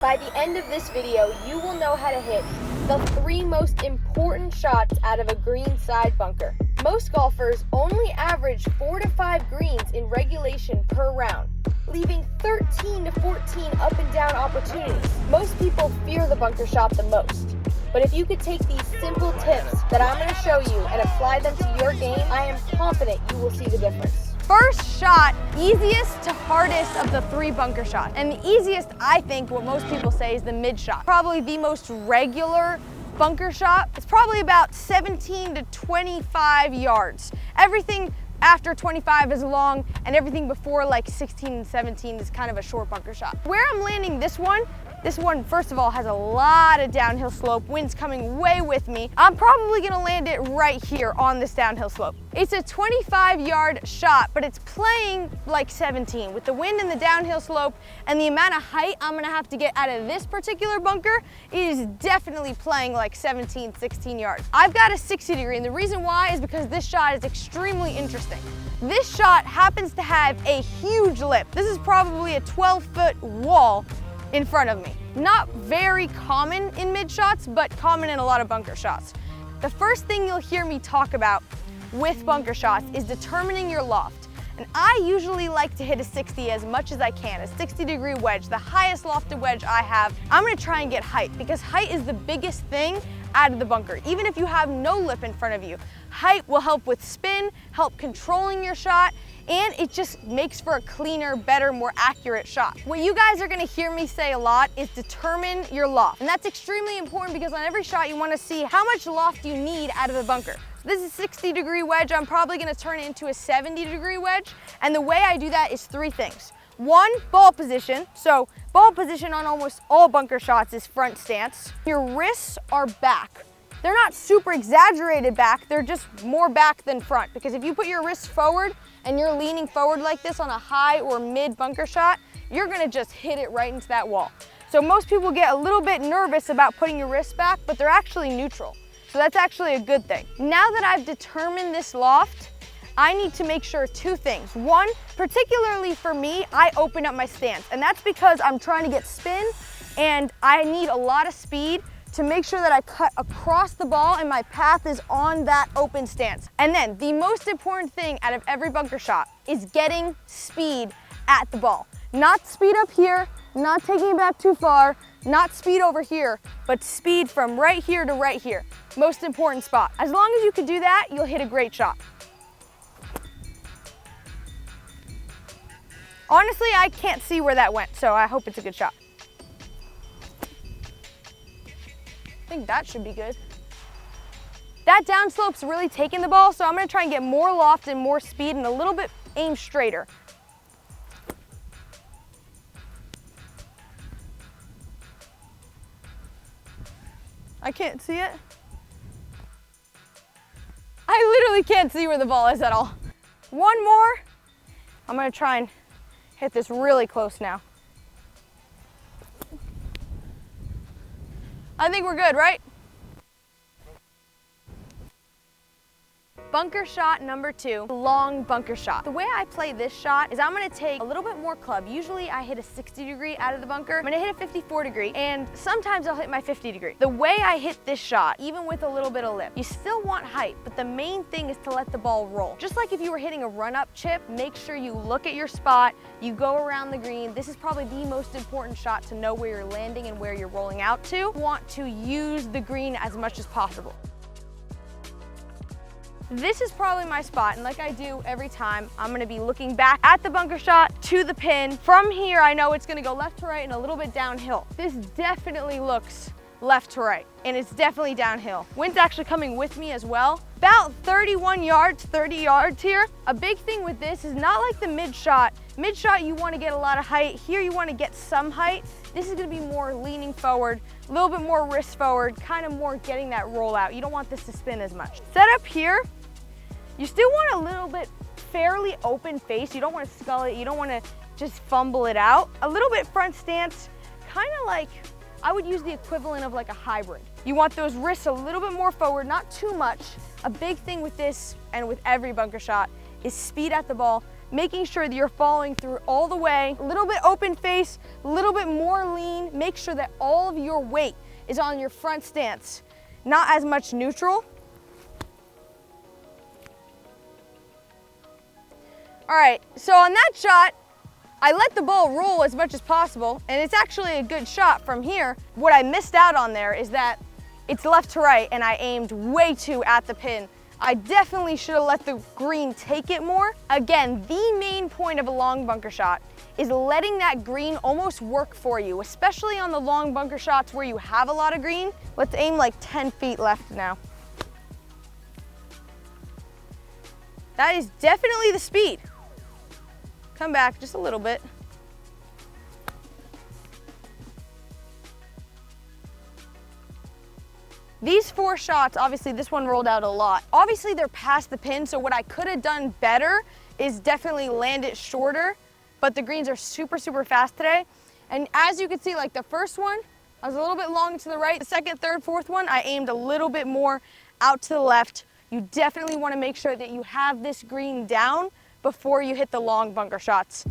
By the end of this video, you will know how to hit the 3 most important shots out of a green side bunker. Most golfers only average 4 to 5 greens in regulation per round, leaving 13 to 14 up and down opportunities. Most people fear the bunker shot the most. But if you could take these simple tips that I'm going to show you and apply them to your game, I am confident you will see the difference. First shot, easiest to hardest of the 3 bunker shots. And the easiest, I think, what most people say is the mid shot. Probably the most regular bunker shot. It's probably about 17 to 25 yards. Everything after 25 is long, and everything before like 16 and 17 is kind of a short bunker shot. Where I'm landing this one, first of all, has a lot of downhill slope. Wind's coming way with me. I'm probably gonna land it right here on this downhill slope. It's a 25-yard shot, but it's playing like 17. With the wind and the downhill slope and the amount of height I'm gonna have to get out of this particular bunker, it is definitely playing like 17, 16 yards. I've got a 60 degree, and the reason why is because this shot is extremely interesting. This shot happens to have a huge lip. This is probably a 12-foot wall in front of me. Not very common in mid shots, but common in a lot of bunker shots. The first thing you'll hear me talk about with bunker shots is determining your loft. And I usually like to hit a 60 as much as I can, a 60-degree wedge, the highest lofted wedge I have. I'm gonna try and get height, because height is the biggest thing out of the bunker. Even if you have no lip in front of you, height will help with spin, help controlling your shot, and it just makes for a cleaner, better, more accurate shot. What you guys are gonna hear me say a lot is determine your loft. And that's extremely important, because on every shot you wanna see how much loft you need out of the bunker. So this is a 60-degree wedge. I'm probably gonna turn it into a 70-degree wedge. And the way I do that is 3 things. 1, ball position. So ball position on almost all bunker shots is front stance. Your wrists are back. They're not super exaggerated back, they're just more back than front, because if you put your wrists forward and you're leaning forward like this on a high or mid bunker shot, you're gonna just hit it right into that wall. So most people get a little bit nervous about putting your wrists back, but they're actually neutral. So that's actually a good thing. Now that I've determined this loft, I need to make sure 2 things. 1, particularly for me, I open up my stance, and that's because I'm trying to get spin and I need a lot of speed to make sure that I cut across the ball and my path is on that open stance. And then the most important thing out of every bunker shot is getting speed at the ball. Not speed up here, not taking it back too far, not speed over here, but speed from right here to right here. Most important spot. As long as you can do that, you'll hit a great shot. Honestly, I can't see where that went, so I hope it's a good shot. I think that should be good. That downslope's really taking the ball, so I'm gonna try and get more loft and more speed and a little bit aim straighter. I can't see it. I literally can't see where the ball is at all. 1 more. I'm gonna try and hit this really close now. I think we're good, right? Bunker shot number 2, long bunker shot. The way I play this shot is I'm gonna take a little bit more club. Usually I hit a 60 degree out of the bunker. I'm gonna hit a 54 degree, and sometimes I'll hit my 50 degree. The way I hit this shot, even with a little bit of lip, you still want height, but the main thing is to let the ball roll. Just like if you were hitting a run-up chip, make sure you look at your spot, you go around the green. This is probably the most important shot to know where you're landing and where you're rolling out to. You want to use the green as much as possible. This is probably my spot, and like I do every time, I'm gonna be looking back at the bunker shot to the pin. From here, I know it's gonna go left to right and a little bit downhill. This definitely looks left to right, and it's definitely downhill. Wind's actually coming with me as well. About 31 yards, 30 yards here. A big thing with this is not like the mid shot. Mid shot, you wanna get a lot of height. Here, you wanna get some height. This is gonna be more leaning forward, a little bit more wrist forward, kind of more getting that roll out. You don't want this to spin as much. Set up here, you still want a little bit fairly open face. You don't want to scull it. You don't want to just fumble it out. A little bit front stance, kind of like, I would use the equivalent of like a hybrid. You want those wrists a little bit more forward, not too much. A big thing with this and with every bunker shot is speed at the ball, making sure that you're following through all the way, a little bit open face, a little bit more lean. Make sure that all of your weight is on your front stance, not as much neutral. All right, so on that shot, I let the ball roll as much as possible, and it's actually a good shot from here. What I missed out on there is that it's left to right, and I aimed way too at the pin. I definitely should have let the green take it more. Again, the main point of a long bunker shot is letting that green almost work for you, especially on the long bunker shots where you have a lot of green. Let's aim like 10 feet left now. That is definitely the speed. Come back just a little bit. These 4 shots, obviously this one rolled out a lot. Obviously they're past the pin, so what I could have done better is definitely land it shorter, but the greens are super, super fast today. And as you can see, like the first one, I was a little bit long to the right. The second, third, fourth one, I aimed a little bit more out to the left. You definitely want to make sure that you have this green down before you hit the long bunker shots.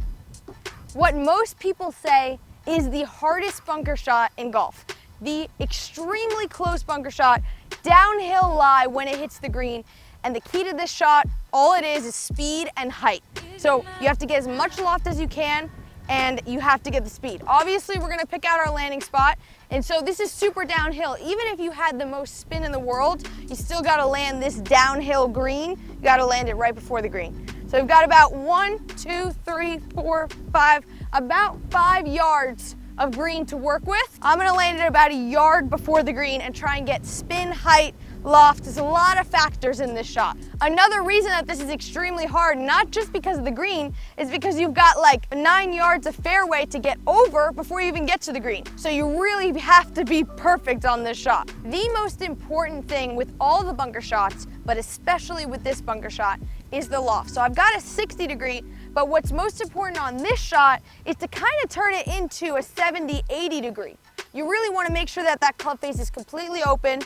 What most people say is the hardest bunker shot in golf. The extremely close bunker shot, downhill lie when it hits the green. And the key to this shot, all it is speed and height. So you have to get as much loft as you can, and you have to get the speed. Obviously, we're gonna pick out our landing spot, and so this is super downhill. Even if you had the most spin in the world, you still gotta land this downhill green. You gotta land it right before the green. So we've got about 1, 2, 3, 4, 5, about 5 yards of green to work with. I'm gonna land it about a yard before the green and try and get spin, height, loft. There's a lot of factors in this shot. Another reason that this is extremely hard, not just because of the green, is because you've got like 9 yards of fairway to get over before you even get to the green. So you really have to be perfect on this shot. The most important thing with all the bunker shots, but especially with this bunker shot, is the loft. So I've got a 60 degree, but what's most important on this shot is to kind of turn it into a 70, 80 degree. You really want to make sure that that club face is completely open,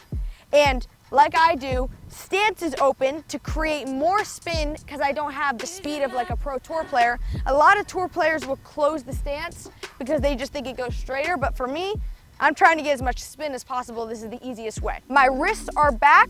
and like I do, stance is open to create more spin because I don't have the speed of like a pro tour player. A lot of tour players will close the stance because they just think it goes straighter, but for me, I'm trying to get as much spin as possible. This is the easiest way. My wrists are back.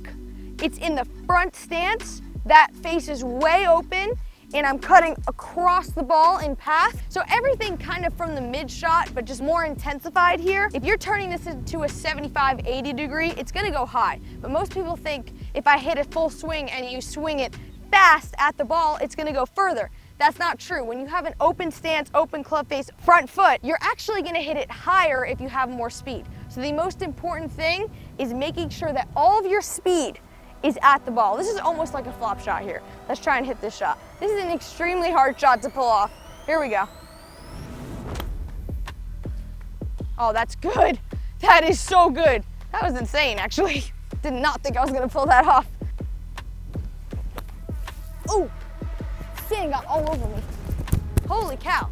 It's in the front stance. That face is way open, and I'm cutting across the ball in path. So everything kind of from the mid shot, but just more intensified here. If you're turning this into a 75, 80 degree, it's gonna go high. But most people think if I hit a full swing and you swing it fast at the ball, it's gonna go further. That's not true. When you have an open stance, open club face, front foot, you're actually gonna hit it higher if you have more speed. So the most important thing is making sure that all of your speed is at the ball. This is almost like a flop shot here. Let's try and hit this shot. This is an extremely hard shot to pull off. Here we go. Oh, that's good. That is so good. That was insane, actually. Did not think I was gonna pull that off. Oh, sand got all over me. Holy cow.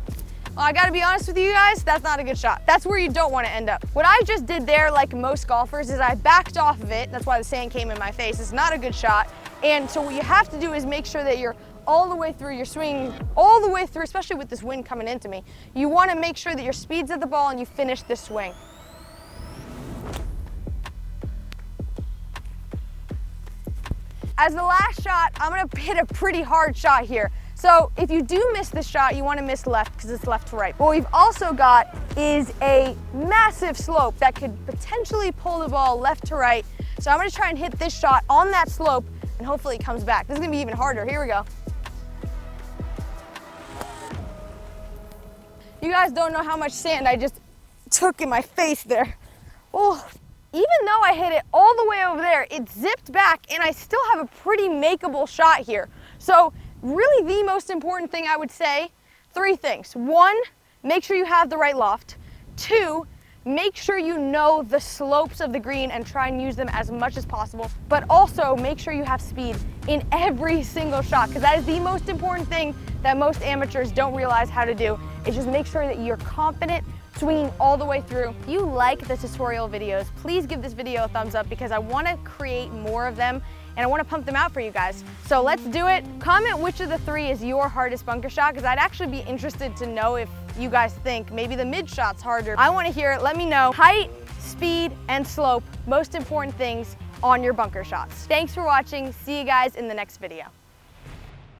Well, I gotta be honest with you guys, that's not a good shot. That's where you don't wanna end up. What I just did there, like most golfers, is I backed off of it. That's why the sand came in my face. It's not a good shot. And so what you have to do is make sure that you're all the way through, you're swinging all the way through, especially with this wind coming into me. You wanna make sure that your speed's at the ball and you finish this swing. As the last shot, I'm gonna hit a pretty hard shot here. So if you do miss this shot, you want to miss left because it's left to right. What we've also got is a massive slope that could potentially pull the ball left to right. So I'm going to try and hit this shot on that slope, and hopefully it comes back. This is going to be even harder. Here we go. You guys don't know how much sand I just took in my face there. Oh, even though I hit it all the way over there, it zipped back, and I still have a pretty makeable shot here. So really the most important thing I would say, 3 things. 1, make sure you have the right loft. 2, make sure you know the slopes of the green and try and use them as much as possible. But also make sure you have speed in every single shot, because that is the most important thing that most amateurs don't realize how to do, is just make sure that you're confident swinging all the way through. If you like the tutorial videos, please give this video a thumbs up because I want to create more of them and I want to pump them out for you guys. So let's do it. Comment which of the three is your hardest bunker shot, because I'd actually be interested to know if you guys think maybe the mid shot's harder. I want to hear it. Let me know. Height, speed, and slope, most important things on your bunker shots. Thanks for watching. See you guys in the next video.